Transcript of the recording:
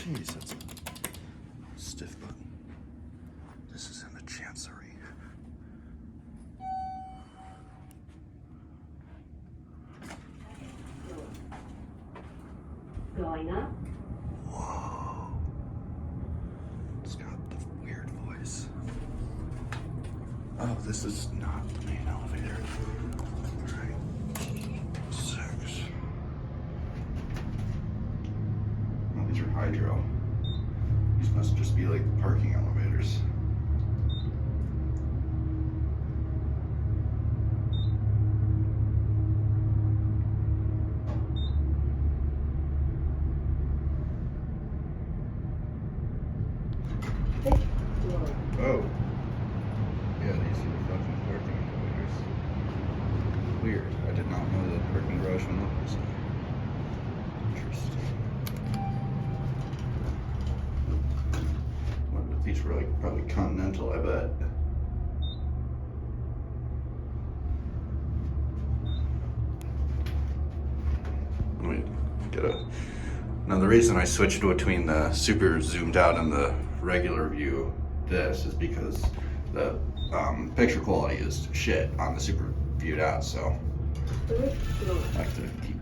Jeez, that's a stiff button. This is in the Chancery. Going up. Whoa. It's got the weird voice. Oh, this is not the main elevator. Alright. 6. Oh, these are hydro. These must just be like parking elevators. Oh. Yeah, these are the fucking parking elevators. Weird. I did not know that parking garage went up this way. Interesting. Wonder if these were like probably Continental, I bet. Let me get Now the reason I switched between the super zoomed out and the regular view this is because the picture quality is shit on the super viewed out, so I like to keep